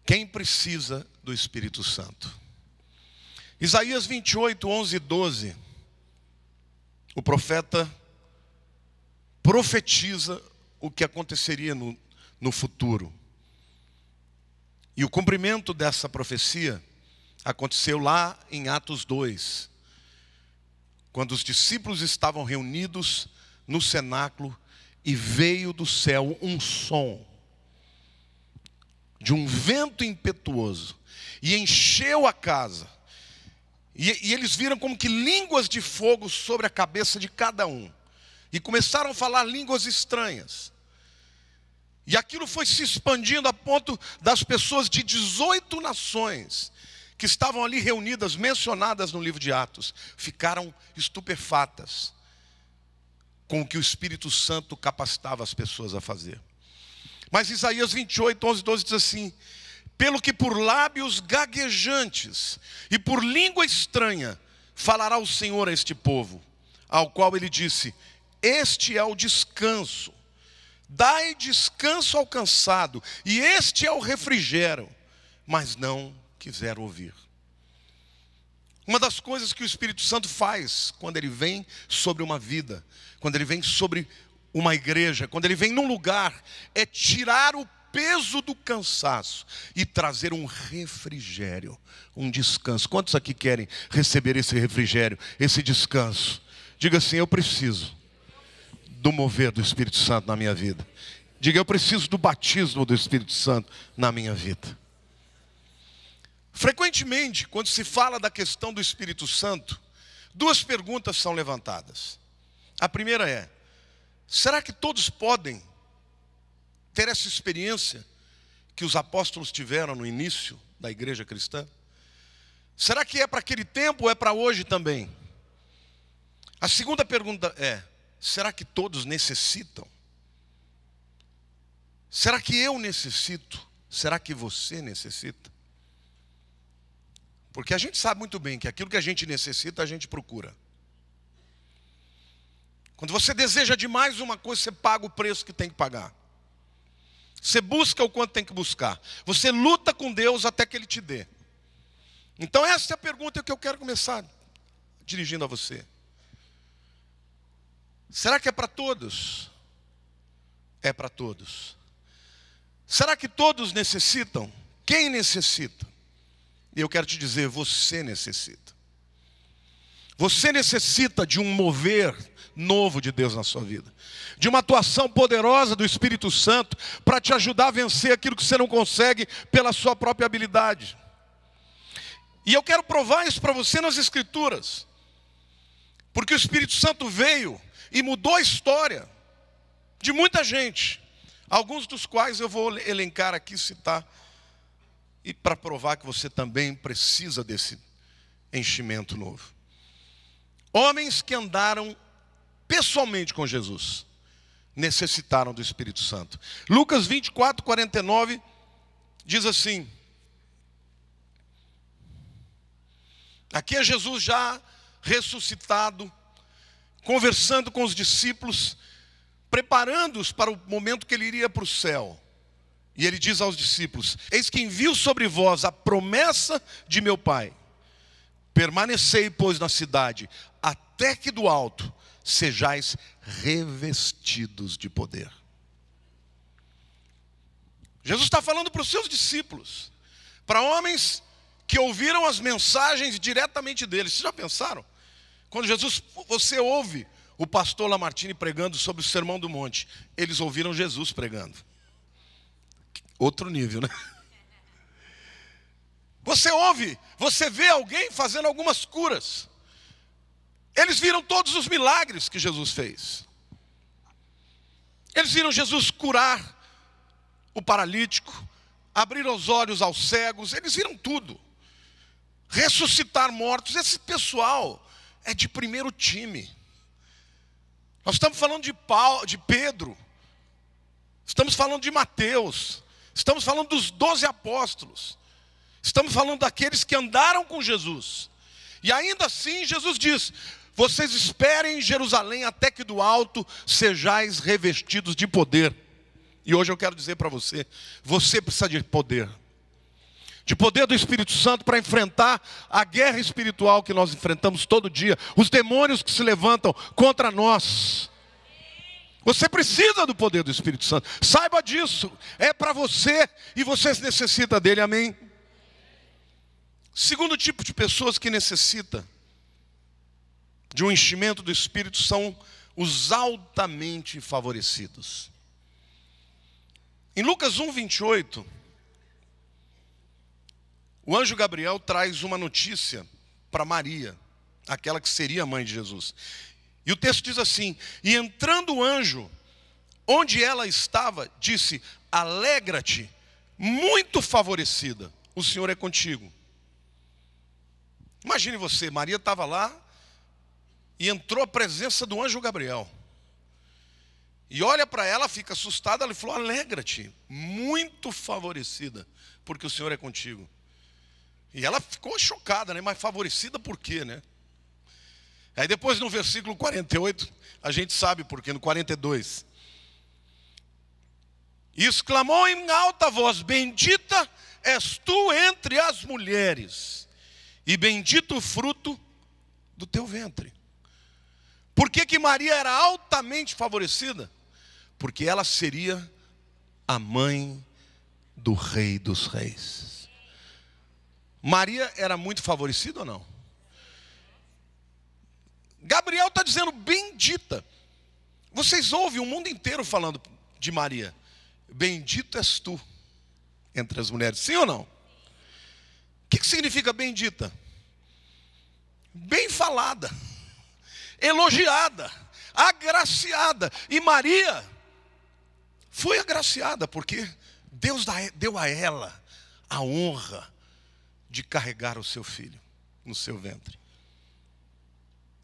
Quem precisa do Espírito Santo? Isaías 28, 11 e 12. O profeta profetiza o que aconteceria no futuro. E o cumprimento dessa profecia aconteceu lá em Atos 2, quando os discípulos estavam reunidos no cenáculo e veio do céu um som de um vento impetuoso e encheu a casa. E eles viram como que línguas de fogo sobre a cabeça de cada um. E começaram a falar línguas estranhas. E aquilo foi se expandindo a ponto das pessoas de 18 nações que estavam ali reunidas, mencionadas no livro de Atos, ficaram estupefatas com o que o Espírito Santo capacitava as pessoas a fazer. Mas Isaías 28, 11 e 12 diz assim: pelo que por lábios gaguejantes e por língua estranha falará o Senhor a este povo, ao qual ele disse: este é o descanso, dai descanso ao cansado, e este é o refrigério. Mas não quiseram ouvir. Uma das coisas que o Espírito Santo faz quando ele vem sobre uma vida, quando ele vem sobre uma igreja, quando ele vem num lugar, é tirar o peso do cansaço e trazer um refrigério, um descanso. Quantos aqui querem receber esse refrigério, esse descanso? Diga assim: eu preciso do mover do Espírito Santo na minha vida. Diga: eu preciso do batismo do Espírito Santo na minha vida. Frequentemente, quando se fala da questão do Espírito Santo, duas perguntas são levantadas. A primeira é: será que todos podem ter essa experiência que os apóstolos tiveram no início da igreja cristã? Será que é para aquele tempo ou é para hoje também? A segunda pergunta é: será que todos necessitam? Será que eu necessito? Será que você necessita? Porque a gente sabe muito bem que aquilo que a gente necessita, a gente procura. Quando você deseja demais uma coisa, você paga o preço que tem que pagar. Você busca o quanto tem que buscar. Você luta com Deus até que Ele te dê. Então essa é a pergunta que eu quero começar dirigindo a você. Será que é para todos? É para todos. Será que todos necessitam? Quem necessita? E eu quero te dizer: você necessita. Você necessita de um mover novo de Deus na sua vida, de uma atuação poderosa do Espírito Santo para te ajudar a vencer aquilo que você não consegue pela sua própria habilidade. E eu quero provar isso para você nas Escrituras, porque o Espírito Santo veio e mudou a história de muita gente, alguns dos quais eu vou elencar aqui, citar, e para provar que você também precisa desse enchimento novo. Homens que andaram pessoalmente com Jesus necessitaram do Espírito Santo. Lucas 24, 49 diz assim: aqui é Jesus já ressuscitado, conversando com os discípulos, preparando-os para o momento que ele iria para o céu. E ele diz aos discípulos: eis que envio sobre vós a promessa de meu Pai. Permanecei, pois, na cidade, até que do alto sejais revestidos de poder. Jesus está falando para os seus discípulos, para homens que ouviram as mensagens diretamente dele. Vocês já pensaram? Quando você ouve o pastor Lamartine pregando sobre o Sermão do Monte, eles ouviram Jesus pregando. Outro nível, né? Você ouve, você vê alguém fazendo algumas curas. Eles viram todos os milagres que Jesus fez. Eles viram Jesus curar o paralítico, abrir os olhos aos cegos, eles viram tudo. Ressuscitar mortos. Esse pessoal é de primeiro time. Nós estamos falando de Pedro, estamos falando de Mateus, estamos falando dos 12 apóstolos, estamos falando daqueles que andaram com Jesus. E ainda assim Jesus diz: vocês esperem em Jerusalém até que do alto sejais revestidos de poder. E hoje eu quero dizer para você: você precisa de poder. de poder do Espírito Santo para enfrentar a guerra espiritual que nós enfrentamos todo dia, os demônios que se levantam contra nós. Você precisa do poder do Espírito Santo, saiba disso, é para você e você necessita dele, amém? Segundo tipo de pessoas que necessita de um enchimento do Espírito são os altamente favorecidos. Em Lucas 1:28, o anjo Gabriel traz uma notícia para Maria, aquela que seria a mãe de Jesus. E o texto diz assim: e entrando o anjo, onde ela estava, disse: alegra-te, muito favorecida, o Senhor é contigo. Imagine você, Maria estava lá e entrou a presença do anjo Gabriel. E olha para ela, fica assustada, ela falou: alegra-te, muito favorecida, porque o Senhor é contigo. E ela ficou chocada, né? Mas favorecida por quê, né? Aí depois no versículo 48, a gente sabe por quê, no 42. E exclamou em alta voz: bendita és tu entre as mulheres, e bendito o fruto do teu ventre. Por que Maria era altamente favorecida? Porque ela seria a mãe do Rei dos Reis. Maria era muito favorecida ou não? Gabriel está dizendo bendita. Vocês ouvem o mundo inteiro falando de Maria: bendito és tu entre as mulheres, sim ou não? O que significa bendita? Bem falada, elogiada, agraciada. E Maria foi agraciada porque Deus deu a ela a honra de carregar o seu filho no seu ventre.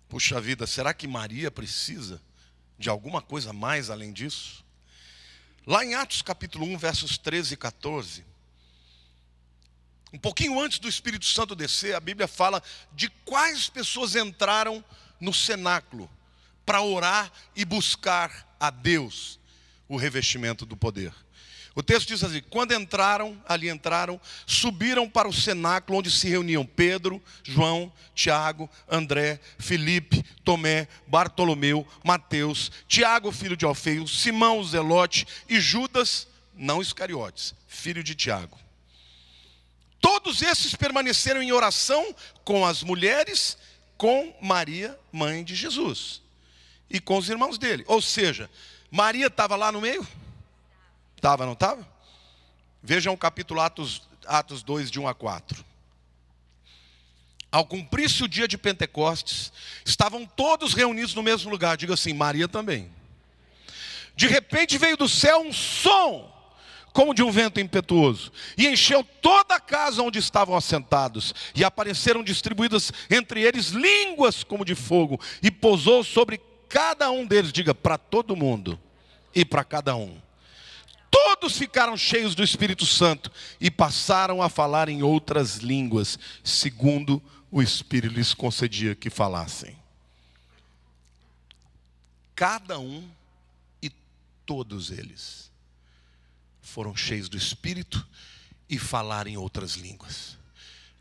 Puxa vida, será que Maria precisa de alguma coisa mais além disso? Lá em Atos capítulo 1, versos 13 e 14, um pouquinho antes do Espírito Santo descer, a Bíblia fala de quais pessoas entraram no cenáculo para orar e buscar a Deus o revestimento do poder. O texto diz assim: quando entraram, subiram para o cenáculo onde se reuniam Pedro, João, Tiago, André, Filipe, Tomé, Bartolomeu, Mateus, Tiago, filho de Alfeu, Simão, o Zelote e Judas, não Iscariotes, filho de Tiago. Todos esses permaneceram em oração com as mulheres, com Maria, mãe de Jesus, e com os irmãos dele. Ou seja, Maria estava lá no meio? Estava, não estava? Vejam o capítulo Atos 2, de 1 a 4. Ao cumprir-se o dia de Pentecostes, estavam todos reunidos no mesmo lugar. Diga assim: Maria também. De repente veio do céu um som, como de um vento impetuoso, e encheu toda a casa onde estavam assentados. E apareceram distribuídas entre eles línguas como de fogo, e pousou sobre cada um deles. Diga: para todo mundo e para cada um. Todos ficaram cheios do Espírito Santo e passaram a falar em outras línguas, segundo o Espírito lhes concedia que falassem. Cada um e todos eles foram cheios do Espírito e falaram em outras línguas.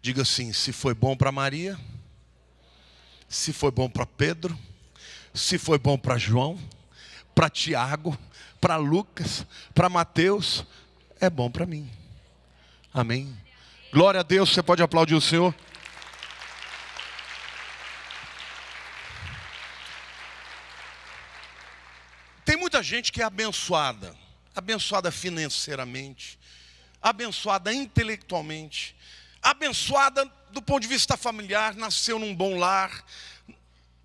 Diga assim: se foi bom para Maria, se foi bom para Pedro, se foi bom para João, para Tiago, para Lucas, para Mateus, é bom para mim. Amém? Glória a Deus. Você pode aplaudir o Senhor? Tem muita gente que é abençoada, abençoada financeiramente, abençoada intelectualmente, abençoada do ponto de vista familiar, nasceu num bom lar,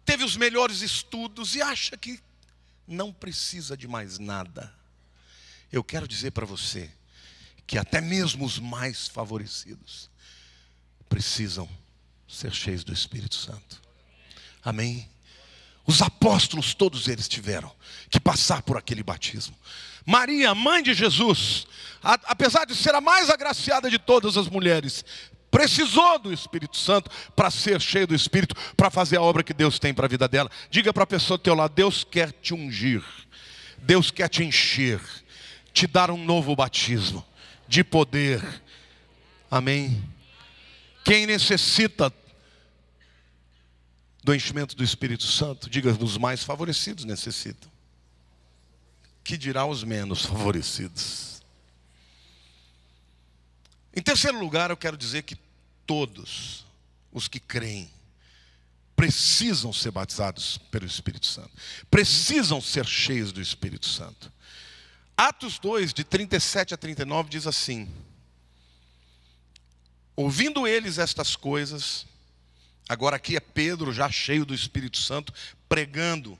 teve os melhores estudos e acha que não precisa de mais nada. Eu quero dizer para você que até mesmo os mais favorecidos precisam ser cheios do Espírito Santo. Amém? Os apóstolos, todos eles tiveram que passar por aquele batismo. Maria, mãe de Jesus, apesar de ser a mais agraciada de todas as mulheres, precisou do Espírito Santo para ser cheio do Espírito, para fazer a obra que Deus tem para a vida dela. Diga para a pessoa do teu lado: Deus quer te ungir, Deus quer te encher, te dar um novo batismo de poder. Amém? Quem necessita do enchimento do Espírito Santo, diga, os mais favorecidos necessitam. Que dirá os menos favorecidos? Em terceiro lugar, eu quero dizer que todos os que creem precisam ser batizados pelo Espírito Santo. Precisam ser cheios do Espírito Santo. Atos 2, de 37 a 39, diz assim: ouvindo eles estas coisas, agora aqui é Pedro já cheio do Espírito Santo, pregando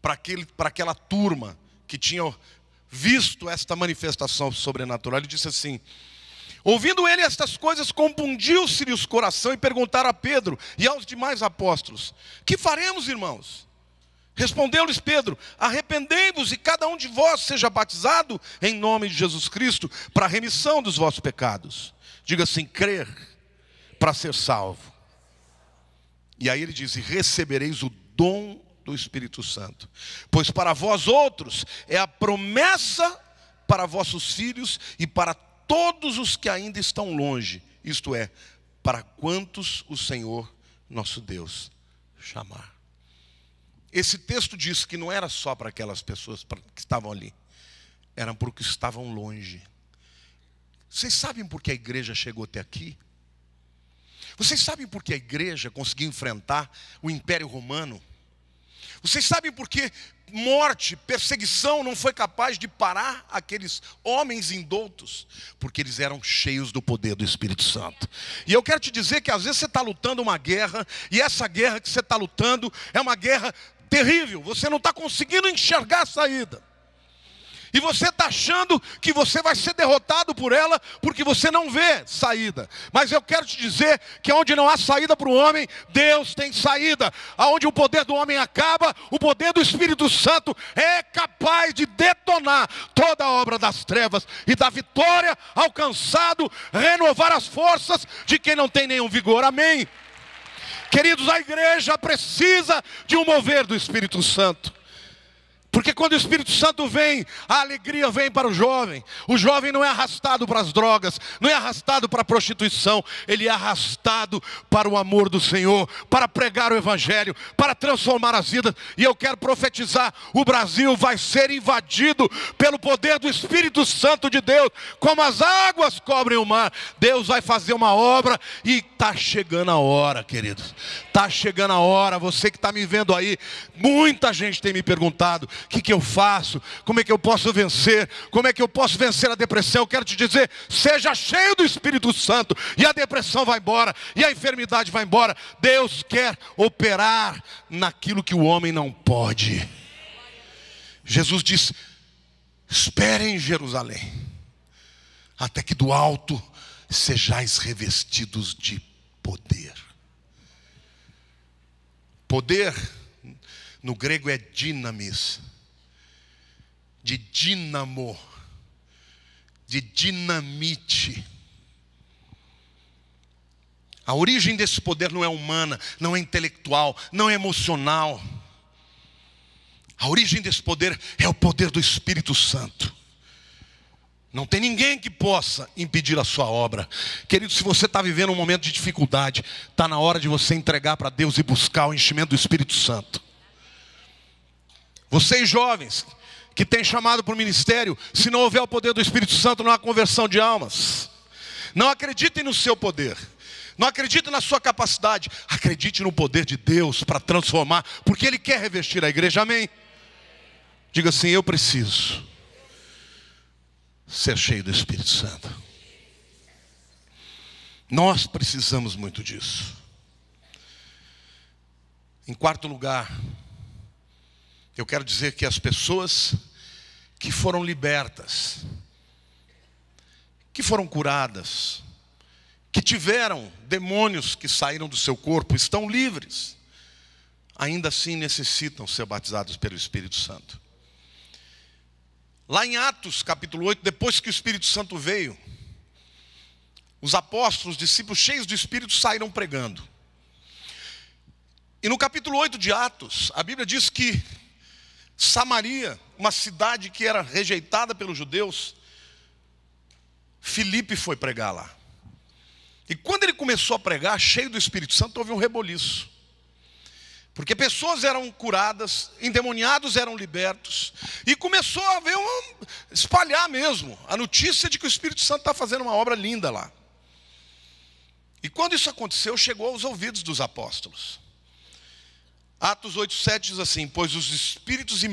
para aquela turma que tinha visto esta manifestação sobrenatural. Ele disse assim: ouvindo ele estas coisas, compungiu-se-lhes o coração e perguntaram a Pedro e aos demais apóstolos: que faremos, irmãos? Respondeu-lhes Pedro: arrependei-vos e cada um de vós seja batizado em nome de Jesus Cristo para a remissão dos vossos pecados. Diga assim: crer para ser salvo. E aí ele diz: e recebereis o dom do Espírito Santo, pois para vós outros é a promessa para vossos filhos e para todos os que ainda estão longe, isto é, para quantos o Senhor nosso Deus chamar. Esse texto diz que não era só para aquelas pessoas que estavam ali, eram para os que estavam longe. Vocês sabem por que a igreja chegou até aqui? Vocês sabem por que a igreja conseguiu enfrentar o Império Romano? Vocês sabem por que morte, perseguição não foi capaz de parar aqueles homens indoutos? Porque eles eram cheios do poder do Espírito Santo. E eu quero te dizer que às vezes você está lutando uma guerra, e essa guerra que você está lutando é uma guerra terrível. Você não está conseguindo enxergar a saída. E você está achando que você vai ser derrotado por ela, porque você não vê saída. Mas eu quero te dizer que onde não há saída para o homem, Deus tem saída. Aonde o poder do homem acaba, o poder do Espírito Santo é capaz de detonar toda a obra das trevas e da vitória alcançado, renovar as forças de quem não tem nenhum vigor. Amém? Queridos, a igreja precisa de um mover do Espírito Santo. Porque quando o Espírito Santo vem, a alegria vem para o jovem. O jovem não é arrastado para as drogas, não é arrastado para a prostituição. Ele é arrastado para o amor do Senhor, para pregar o Evangelho, para transformar as vidas. E eu quero profetizar: o Brasil vai ser invadido pelo poder do Espírito Santo de Deus, como as águas cobrem o mar. Deus vai fazer uma obra e está chegando a hora, queridos. Está chegando a hora. Você que está me vendo aí, muita gente tem me perguntado: o que eu faço? Como é que eu posso vencer? Como é que eu posso vencer a depressão? Eu quero te dizer: seja cheio do Espírito Santo, e a depressão vai embora, e a enfermidade vai embora. Deus quer operar naquilo que o homem não pode. Jesus disse: esperem em Jerusalém, até que do alto sejais revestidos de poder. Poder no grego é dinamis, de dínamo, de dinamite. A origem desse poder não é humana, não é intelectual, não é emocional. A origem desse poder é o poder do Espírito Santo. Não tem ninguém que possa impedir a sua obra. Querido, se você está vivendo um momento de dificuldade, está na hora de você entregar para Deus e buscar o enchimento do Espírito Santo. Vocês jovens que têm chamado para o ministério, se não houver o poder do Espírito Santo, não há conversão de almas. Não acreditem no seu poder, não acreditem na sua capacidade, acredite no poder de Deus para transformar, porque Ele quer revestir a igreja. Amém? Diga assim: eu preciso ser cheio do Espírito Santo. Nós precisamos muito disso. Em quarto lugar, eu quero dizer que as pessoas que foram libertas, que foram curadas, que tiveram demônios que saíram do seu corpo, estão livres, ainda assim necessitam ser batizados pelo Espírito Santo. Lá em Atos capítulo 8, depois que o Espírito Santo veio, os apóstolos, os discípulos cheios do Espírito saíram pregando. E no capítulo 8 de Atos, a Bíblia diz que Samaria, uma cidade que era rejeitada pelos judeus, Filipe foi pregar lá. E quando ele começou a pregar, cheio do Espírito Santo, houve um reboliço. Porque pessoas eram curadas, endemoniados eram libertos. E começou a haver espalhar mesmo a notícia de que o Espírito Santo está fazendo uma obra linda lá. E quando isso aconteceu, chegou aos ouvidos dos apóstolos. Atos 8,7 diz assim: pois os espíritos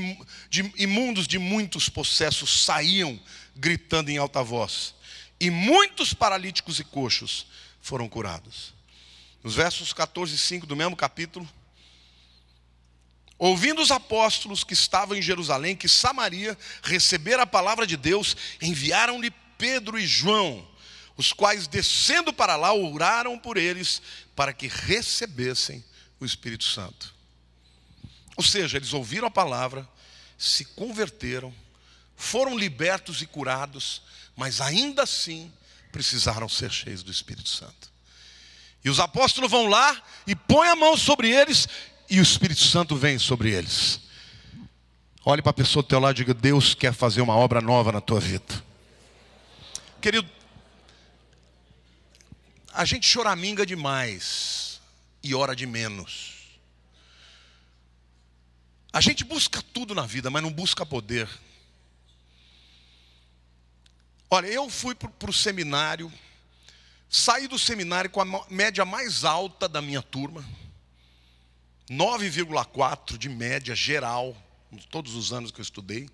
imundos de muitos possessos saíam gritando em alta voz, e muitos paralíticos e coxos foram curados. Nos versos 14 e 5 do mesmo capítulo: ouvindo os apóstolos que estavam em Jerusalém, que Samaria recebera a palavra de Deus, enviaram-lhe Pedro e João, os quais, descendo para lá, oraram por eles, para que recebessem o Espírito Santo. Ou seja, eles ouviram a palavra, se converteram, foram libertos e curados, mas ainda assim precisaram ser cheios do Espírito Santo. E os apóstolos vão lá e põem a mão sobre eles, e o Espírito Santo vem sobre eles. Olhe para a pessoa do teu lado e diga: Deus quer fazer uma obra nova na tua vida. Querido, a gente choraminga demais e ora de menos. A gente busca tudo na vida, mas não busca poder. Olha, eu fui para o seminário, saí do seminário com a média mais alta da minha turma, 9,4 de média geral, todos os anos que eu estudei.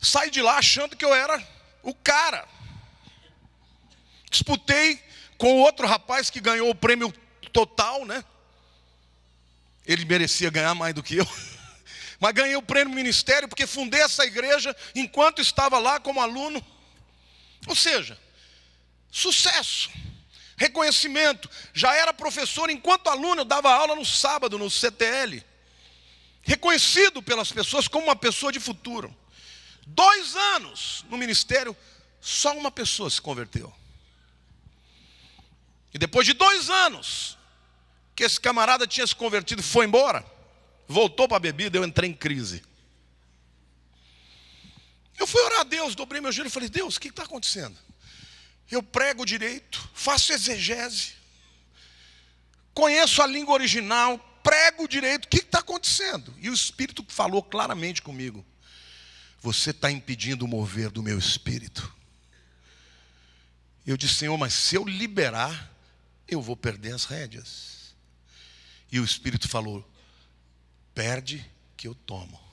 Saí de lá achando que eu era o cara. Disputei com outro rapaz que ganhou o prêmio total, né? Ele merecia ganhar mais do que eu. Mas ganhei o prêmio ministério porque fundei essa igreja enquanto estava lá como aluno. Ou seja, sucesso, reconhecimento. Já era professor enquanto aluno, eu dava aula no sábado no CTL. Reconhecido pelas pessoas como uma pessoa de futuro. 2 anos no ministério, só uma pessoa se converteu. E depois de 2 anos que esse camarada tinha se convertido e foi embora, voltou para a bebida, eu entrei em crise. Eu fui orar a Deus, dobrei meu joelho e falei: Deus, o que está acontecendo? Eu prego direito, faço exegese, conheço a língua original, prego direito, o que está acontecendo? E o Espírito falou claramente comigo: você está impedindo o mover do meu Espírito. Eu disse: Senhor, mas se eu liberar, eu vou perder as rédeas. E o Espírito falou: perde que eu tomo.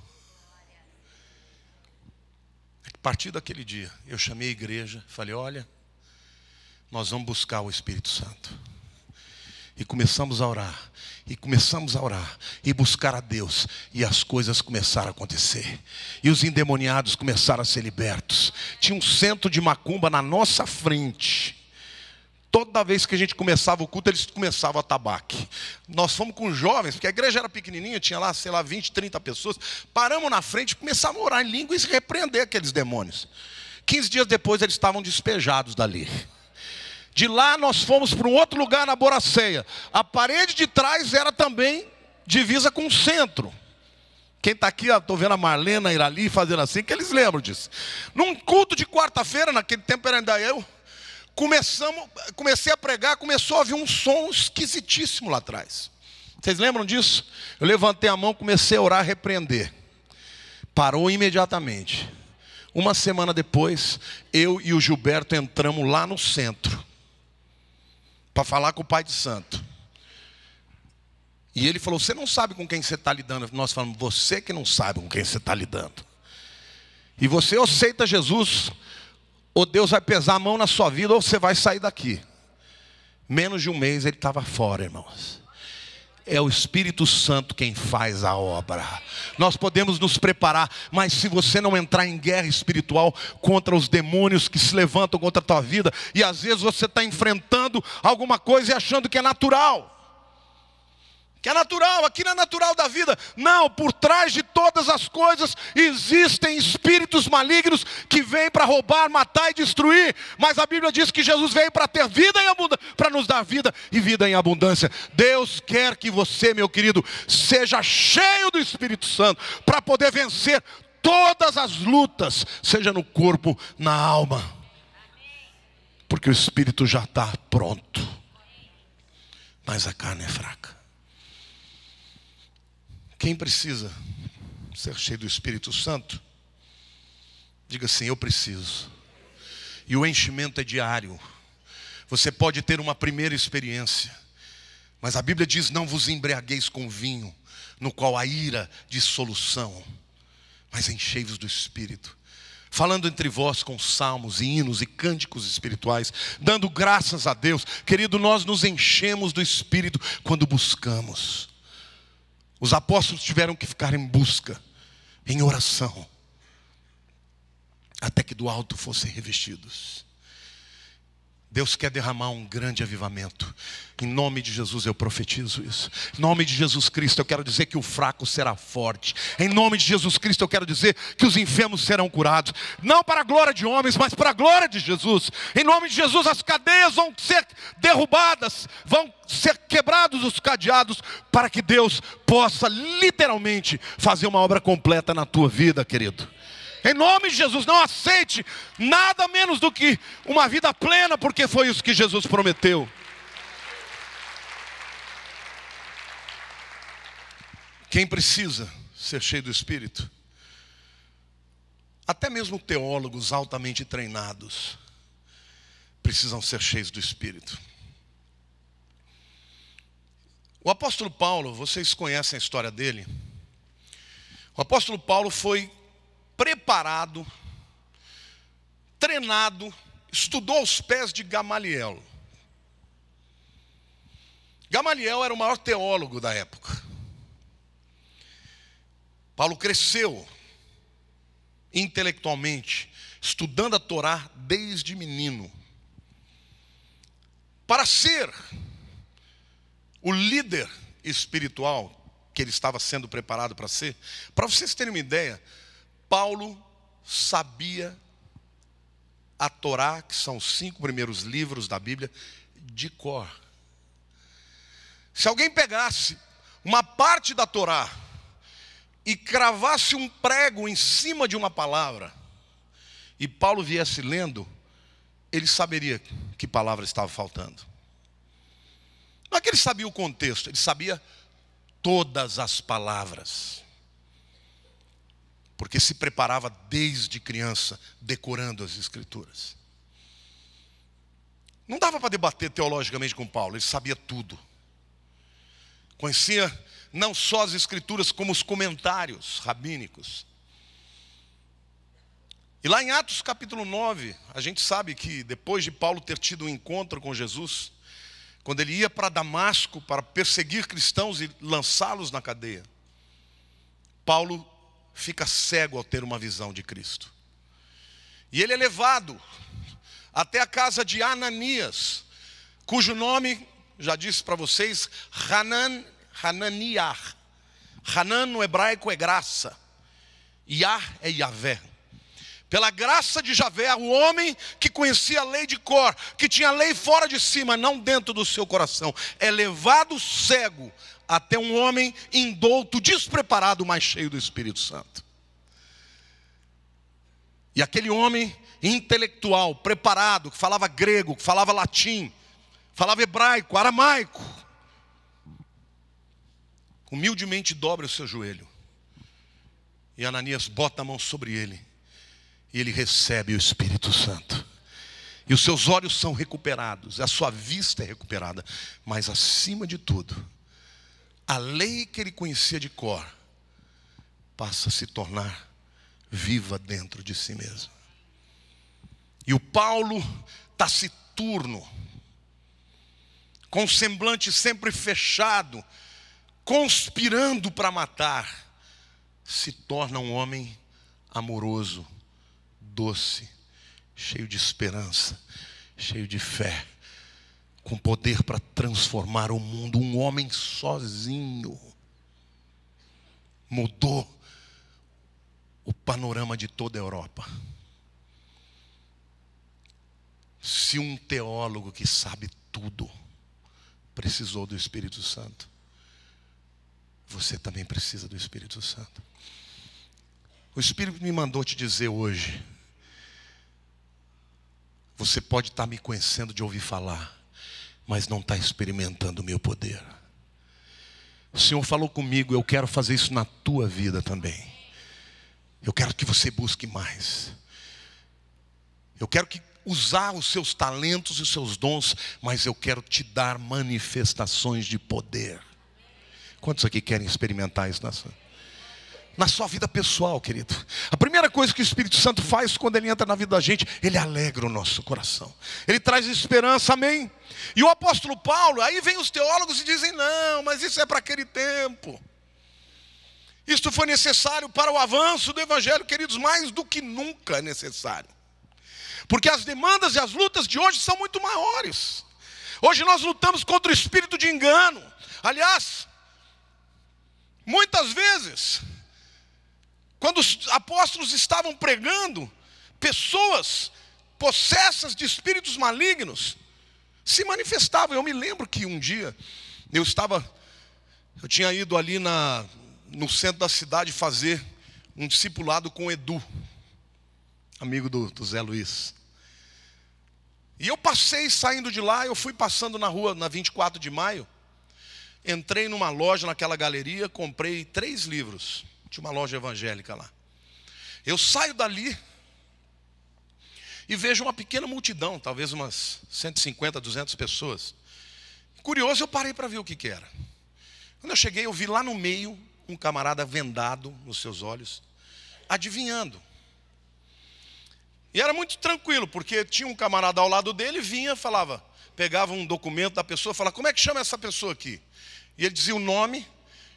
A partir daquele dia, eu chamei a igreja, falei: olha, nós vamos buscar o Espírito Santo. E começamos a orar, e começamos a orar, e buscar a Deus, e as coisas começaram a acontecer. E os endemoniados começaram a ser libertos. Tinha um centro de macumba na nossa frente. Toda vez que a gente começava o culto, eles começavam a tabaque. Nós fomos com jovens, porque a igreja era pequenininha, tinha lá, 20, 30 pessoas. Paramos na frente e começamos a orar em língua e repreender aqueles demônios. 15 dias depois, eles estavam despejados dali. De lá, nós fomos para um outro lugar na Boraceia. A parede de trás era também divisa com o centro. Quem está aqui, estou vendo a Marlena ir ali fazendo assim, que eles lembram disso. Num culto de quarta-feira, naquele tempo era ainda eu, comecei a pregar, começou a ouvir um som esquisitíssimo lá atrás. Vocês lembram disso? Eu levantei a mão, comecei a orar, repreender. Parou imediatamente. Uma semana depois, eu e o Gilberto entramos lá no centro para falar com o pai de santo. E ele falou: você não sabe com quem você está lidando. Nós falamos: você que não sabe com quem você está lidando. E você aceita Jesus, ou Deus vai pesar a mão na sua vida, ou você vai sair daqui. Menos de um mês ele estava fora, irmãos. É o Espírito Santo quem faz a obra. Nós podemos nos preparar, mas se você não entrar em guerra espiritual contra os demônios que se levantam contra a tua vida, e às vezes você está enfrentando alguma coisa e achando que é natural. Que é natural, aqui não é natural da vida. Não, por trás de todas as coisas existem espíritos malignos que vêm para roubar, matar e destruir. Mas a Bíblia diz que Jesus veio para ter vida em abundância, para nos dar vida e vida em abundância. Deus quer que você, meu querido, seja cheio do Espírito Santo para poder vencer todas as lutas, seja no corpo, na alma. porque o espírito já está pronto, mas a carne é fraca. Quem precisa ser cheio do Espírito Santo, diga assim: eu preciso. E o enchimento é diário. Você pode ter uma primeira experiência, mas a Bíblia diz: não vos embriagueis com vinho, no qual há ira, dissolução, mas enchei-vos do Espírito, falando entre vós com salmos e hinos e cânticos espirituais, dando graças a Deus. Querido, nós nos enchemos do Espírito quando buscamos. Os apóstolos tiveram que ficar em busca, em oração, até que do alto fossem revestidos. Deus quer derramar um grande avivamento. Em nome de Jesus eu profetizo isso. Em nome de Jesus Cristo eu quero dizer que o fraco será forte. Em nome de Jesus Cristo eu quero dizer que os enfermos serão curados. Não para a glória de homens, mas para a glória de Jesus. Em nome de Jesus as cadeias vão ser derrubadas, vão ser quebrados os cadeados, para que Deus possa literalmente fazer uma obra completa na tua vida, querido. Em nome de Jesus, não aceite nada menos do que uma vida plena, porque foi isso que Jesus prometeu. Quem precisa ser cheio do Espírito? Até mesmo teólogos altamente treinados precisam ser cheios do Espírito. O apóstolo Paulo, vocês conhecem a história dele. O apóstolo Paulo foi preparado, treinado, estudou aos pés de Gamaliel. Gamaliel era o maior teólogo da época. Paulo cresceu intelectualmente, estudando a Torá desde menino. Para ser o líder espiritual que ele estava sendo preparado para ser, para vocês terem uma ideia, Paulo sabia a Torá, que são os 5 primeiros livros da Bíblia, de cor. Se alguém pegasse uma parte da Torá e cravasse um prego em cima de uma palavra, e Paulo viesse lendo, ele saberia que palavra estava faltando. Não é que ele sabia o contexto, ele sabia todas as palavras, porque se preparava desde criança, decorando as Escrituras. Não dava para debater teologicamente com Paulo, ele sabia tudo. Conhecia não só as Escrituras, como os comentários rabínicos. E lá em Atos capítulo 9, a gente sabe que depois de Paulo ter tido um encontro com Jesus, quando ele ia para Damasco para perseguir cristãos e lançá-los na cadeia, Paulo fica cego ao ter uma visão de Cristo. E ele é levado até a casa de Ananias, cujo nome, já disse para vocês, Hananiah. Hanan no hebraico é graça, Yah é Yahvé. Pela graça de Javé, o homem que conhecia a lei de cor, que tinha a lei fora de si, mas não dentro do seu coração, é levado cego até um homem indouto, despreparado, mas cheio do Espírito Santo. E aquele homem intelectual, preparado, que falava grego, que falava latim, falava hebraico, aramaico, humildemente dobra o seu joelho. E Ananias bota a mão sobre ele. E ele recebe o Espírito Santo. E os seus olhos são recuperados, a sua vista é recuperada. Mas acima de tudo, a lei que ele conhecia de cor passa a se tornar viva dentro de si mesmo. E o Paulo taciturno, com o semblante sempre fechado, conspirando para matar, se torna um homem amoroso, doce, cheio de esperança, cheio de fé, com poder para transformar o mundo. Um homem sozinho mudou o panorama de toda a Europa. Se um teólogo que sabe tudo precisou do Espírito Santo, você também precisa do Espírito Santo. O Espírito me mandou te dizer hoje: Você pode estar me conhecendo de ouvir falar, mas não está experimentando o meu poder. O Senhor falou comigo, eu quero fazer isso na tua vida também. Eu quero que você busque mais. Eu quero usar os seus talentos e os seus dons, mas eu quero te dar manifestações de poder. Quantos aqui querem experimentar isso na sua vida pessoal, querido? A primeira coisa que o Espírito Santo faz quando ele entra na vida da gente, ele alegra o nosso coração. Ele traz esperança, amém? E o apóstolo Paulo, aí vem os teólogos e dizem, não, mas isso é para aquele tempo. Isto foi necessário para o avanço do evangelho, queridos, mais do que nunca é necessário. Porque as demandas e as lutas de hoje são muito maiores. Hoje nós lutamos contra o espírito de engano. Aliás, muitas vezes, quando os apóstolos estavam pregando, pessoas possessas de espíritos malignos se manifestavam. Eu me lembro que um dia eu tinha ido ali no centro da cidade fazer um discipulado com o Edu, amigo do Zé Luiz. E eu passei saindo de lá, eu fui passando na rua, na 24 de maio, entrei numa loja, naquela galeria, comprei 3 livros, tinha uma loja evangélica lá. Eu saio dali e vejo uma pequena multidão, talvez umas 150, 200 pessoas. Curioso, eu parei para ver o que era. Quando eu cheguei, eu vi lá no meio um camarada vendado nos seus olhos, adivinhando. E era muito tranquilo, porque tinha um camarada ao lado dele, vinha, falava, pegava um documento da pessoa, falava, como é que chama essa pessoa aqui? E ele dizia o nome,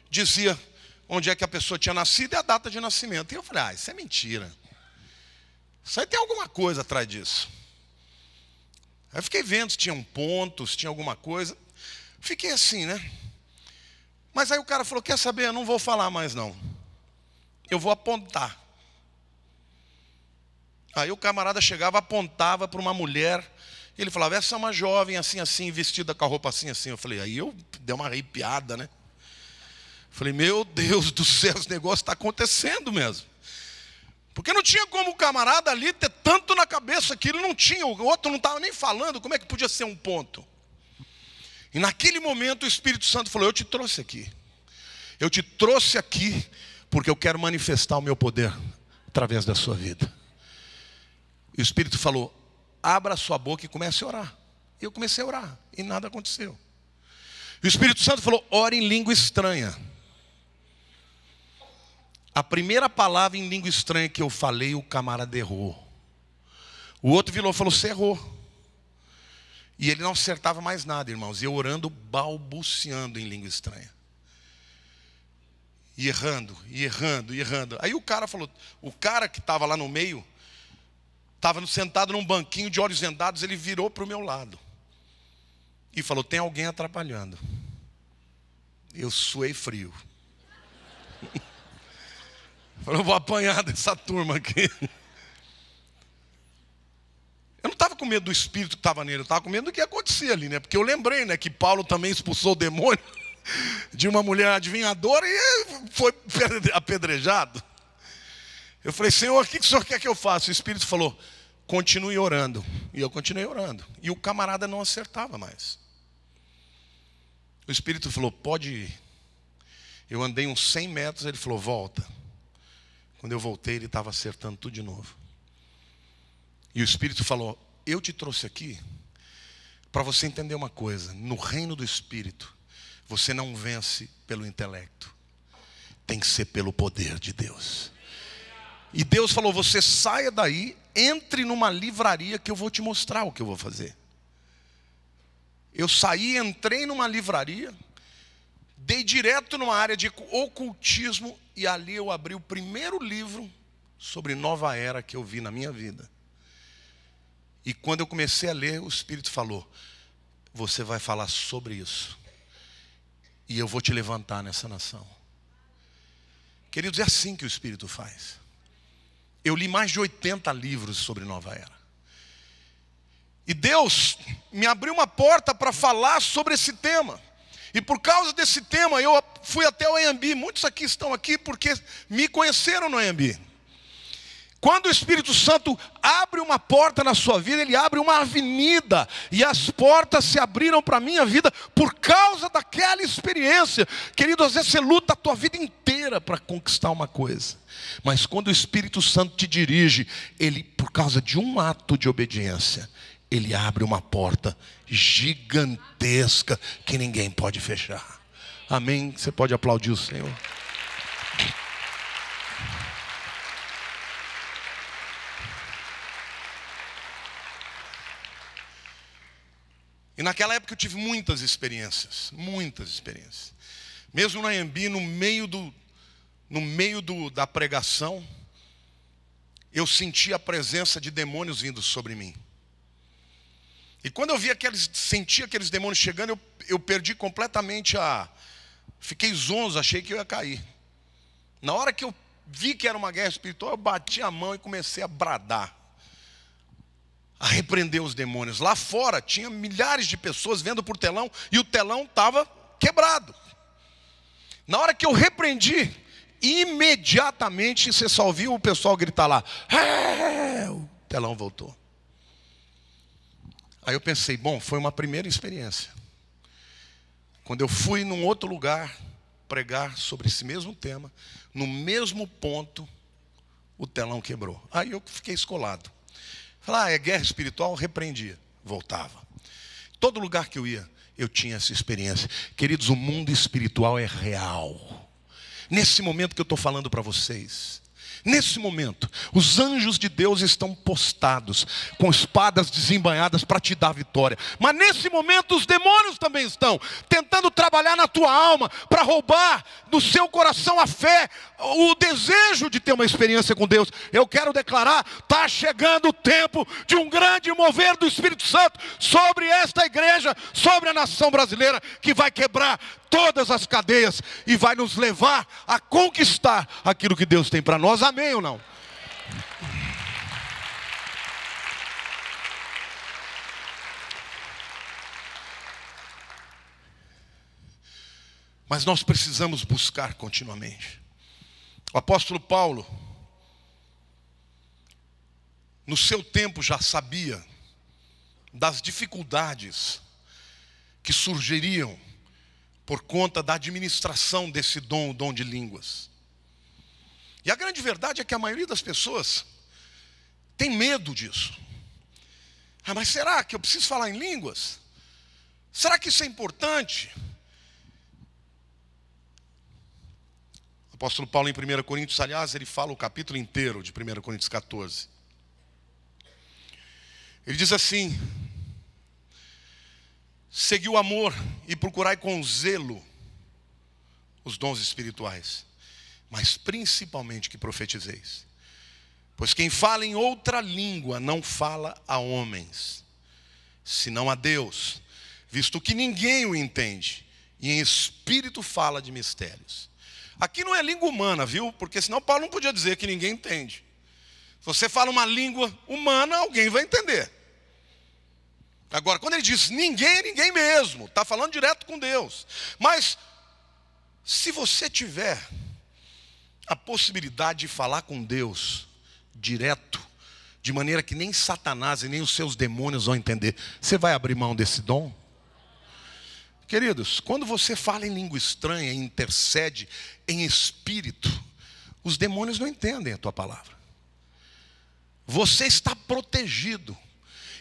dizia onde é que a pessoa tinha nascido e a data de nascimento. E eu falei, isso é mentira. Isso aí tem alguma coisa atrás disso. Aí eu fiquei vendo se tinha pontos, se tinha alguma coisa. Fiquei assim, né? Mas aí o cara falou, quer saber, eu não vou falar mais não. Eu vou apontar. Aí o camarada chegava, apontava para uma mulher. Ele falava, essa é uma jovem assim, assim, vestida com a roupa assim, assim. Eu falei, aí eu dei uma arrepiada, né? Falei, meu Deus do céu, esse negócio está acontecendo mesmo. Porque não tinha como o camarada ali ter tanto na cabeça que ele não tinha. O outro não estava nem falando, como é que podia ser um ponto? E naquele momento o Espírito Santo falou, eu te trouxe aqui. Eu te trouxe aqui porque eu quero manifestar o meu poder através da sua vida. E o Espírito falou, abra a sua boca e comece a orar. E eu comecei a orar e nada aconteceu. E o Espírito Santo falou, ore em língua estranha. A primeira palavra em língua estranha que eu falei, o camarada errou. O outro virou e falou, você errou. E ele não acertava mais nada, irmãos. E eu orando, balbuciando em língua estranha. E errando, e errando, e errando. Aí o cara falou, o cara que estava lá no meio, estava sentado num banquinho de olhos vendados, ele virou para o meu lado. E falou, tem alguém atrapalhando. Eu suei frio. Falei, eu vou apanhar dessa turma aqui. Eu não estava com medo do espírito que estava nele, eu estava com medo do que acontecia ali, né? Porque eu lembrei, né, que Paulo também expulsou o demônio de uma mulher adivinhadora e foi apedrejado. Eu falei, Senhor, o que o Senhor quer que eu faça? O Espírito falou, continue orando. E eu continuei orando. E o camarada não acertava mais. O Espírito falou, pode ir. Eu andei uns 100 metros, ele falou, volta. Quando eu voltei, ele estava acertando tudo de novo. E o Espírito falou, eu te trouxe aqui para você entender uma coisa. No reino do Espírito, você não vence pelo intelecto. Tem que ser pelo poder de Deus. E Deus falou, você saia daí, entre numa livraria que eu vou te mostrar o que eu vou fazer. Eu saí, entrei numa livraria, dei direto numa área de ocultismo e ali eu abri o primeiro livro sobre nova era que eu vi na minha vida. E quando eu comecei a ler, o Espírito falou, você vai falar sobre isso. E eu vou te levantar nessa nação. Queridos, é assim que o Espírito faz. Eu li mais de 80 livros sobre nova era. E Deus me abriu uma porta para falar sobre esse tema. E por causa desse tema, eu fui até o AMB. Muitos aqui estão aqui porque me conheceram no AMB. Quando o Espírito Santo abre uma porta na sua vida, Ele abre uma avenida. E as portas se abriram para a minha vida por causa daquela experiência. Querido, às vezes você luta a tua vida inteira para conquistar uma coisa. Mas quando o Espírito Santo te dirige, Ele, por causa de um ato de obediência, Ele abre uma porta gigantesca que ninguém pode fechar. Amém? Você pode aplaudir o Senhor. E naquela época eu tive muitas experiências. Mesmo na Anhembi, no meio da pregação, eu senti a presença de demônios vindo sobre mim. E quando eu senti aqueles demônios chegando, eu perdi completamente fiquei zonzo, achei que eu ia cair. Na hora que eu vi que era uma guerra espiritual, eu bati a mão e comecei a bradar, a repreender os demônios. Lá fora tinha milhares de pessoas vendo por telão, e o telão estava quebrado. Na hora que eu repreendi, imediatamente você só ouviu o pessoal gritar lá, o telão voltou. Aí eu pensei, bom, foi uma primeira experiência. Quando eu fui num outro lugar pregar sobre esse mesmo tema, no mesmo ponto, o telão quebrou. Aí eu fiquei escolado. Falei, é guerra espiritual? Repreendia, voltava. Todo lugar que eu ia, eu tinha essa experiência. Queridos, o mundo espiritual é real. Nesse momento que eu estou falando para vocês, nesse momento, os anjos de Deus estão postados, com espadas desembainhadas para te dar vitória. Mas nesse momento os demônios também estão tentando trabalhar na tua alma, para roubar do seu coração a fé, o desejo de ter uma experiência com Deus. Eu quero declarar, está chegando o tempo de um grande mover do Espírito Santo sobre esta igreja, sobre a nação brasileira, que vai quebrar todas as cadeias e vai nos levar a conquistar aquilo que Deus tem para nós. Amém ou não? Mas nós precisamos buscar continuamente. O apóstolo Paulo, no seu tempo, já sabia das dificuldades que surgiriam por conta da administração desse dom, o dom de línguas. E a grande verdade é que a maioria das pessoas tem medo disso. Mas será que eu preciso falar em línguas? Será que isso é importante? O apóstolo Paulo, em 1 Coríntios, aliás, ele fala o capítulo inteiro de 1 Coríntios 14. Ele diz assim: segui o amor e procurai com zelo os dons espirituais, mas principalmente que profetizeis. Pois quem fala em outra língua não fala a homens, senão a Deus, visto que ninguém o entende, e em espírito fala de mistérios. Aqui não é língua humana, viu? Porque senão Paulo não podia dizer que ninguém entende. Se você fala uma língua humana, alguém vai entender. Agora, quando ele diz ninguém, é ninguém mesmo. Está falando direto com Deus. Mas, se você tiver a possibilidade de falar com Deus direto, de maneira que nem Satanás e nem os seus demônios vão entender, você vai abrir mão desse dom? Queridos, quando você fala em língua estranha e intercede em espírito, os demônios não entendem a tua palavra. Você está protegido.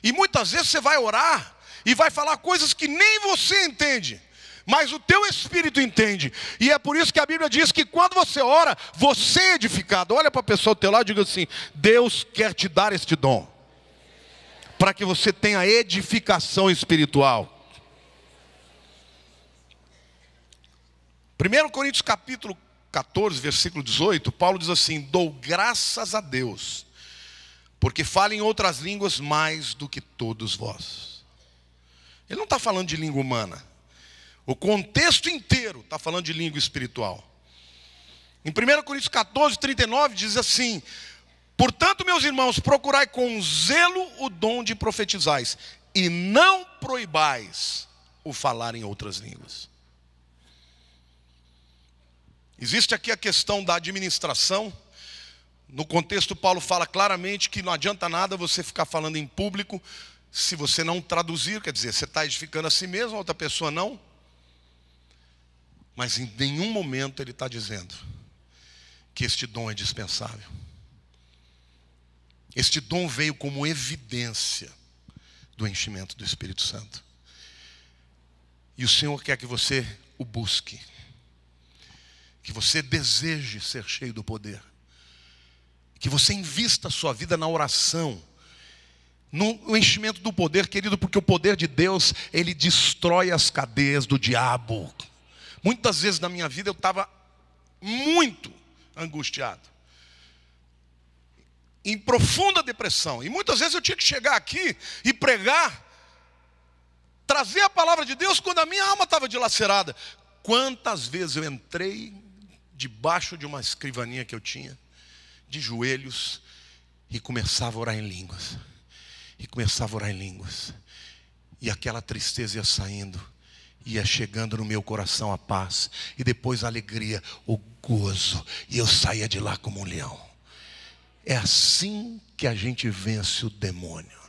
E muitas vezes você vai orar e vai falar coisas que nem você entende, mas o teu espírito entende. E é por isso que a Bíblia diz que quando você ora, você é edificado. Olha para a pessoa do teu lado e diga assim: Deus quer te dar este dom, para que você tenha edificação espiritual. 1 Coríntios capítulo 14, versículo 18, Paulo diz assim: dou graças a Deus, porque falo em outras línguas mais do que todos vós. Ele não está falando de língua humana. O contexto inteiro está falando de língua espiritual. Em 1 Coríntios 14, 39 diz assim: portanto, meus irmãos, procurai com zelo o dom de profetizais, e não proibais o falar em outras línguas. Existe aqui a questão da administração, No contexto, Paulo fala claramente que não adianta nada você ficar falando em público se você não traduzir, quer dizer, você está edificando a si mesmo, a outra pessoa não. Mas em nenhum momento ele está dizendo que este dom é dispensável. Este dom veio como evidência do enchimento do Espírito Santo. E o Senhor quer que você o busque, que você deseje ser cheio do poder, que você invista a sua vida na oração, no enchimento do poder, querido, porque o poder de Deus, ele destrói as cadeias do diabo. Muitas vezes na minha vida eu estava muito angustiado, em profunda depressão, e muitas vezes eu tinha que chegar aqui e pregar, trazer a palavra de Deus quando a minha alma estava dilacerada. Quantas vezes eu entrei debaixo de uma escrivaninha que eu tinha, de joelhos, e começava a orar em línguas, e aquela tristeza ia saindo, ia chegando no meu coração a paz, e depois a alegria, o gozo, e eu saía de lá como um leão. É assim que a gente vence o demônio.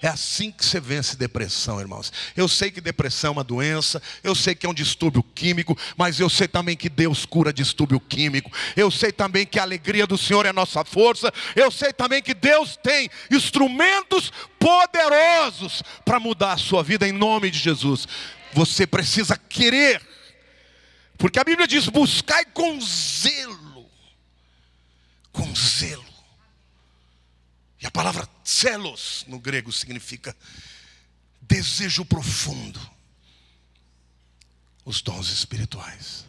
É assim que você vence depressão, irmãos. Eu sei que depressão é uma doença, eu sei que é um distúrbio químico, mas eu sei também que Deus cura distúrbio químico. Eu sei também que a alegria do Senhor é a nossa força. Eu sei também que Deus tem instrumentos poderosos para mudar a sua vida em nome de Jesus. Você precisa querer, porque a Bíblia diz: buscai com zelo. Com zelo. E a palavra zelos no grego significa desejo profundo. Os dons espirituais.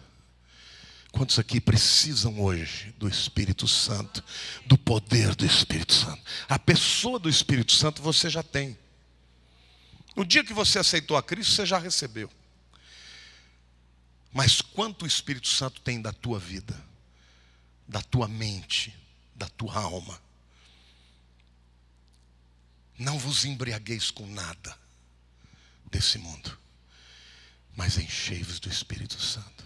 Quantos aqui precisam hoje do Espírito Santo, do poder do Espírito Santo? A pessoa do Espírito Santo você já tem. No dia que você aceitou a Cristo, você já recebeu. Mas quanto o Espírito Santo tem da tua vida, da tua mente, da tua alma? Não vos embriagueis com nada desse mundo, mas enchei-vos do Espírito Santo.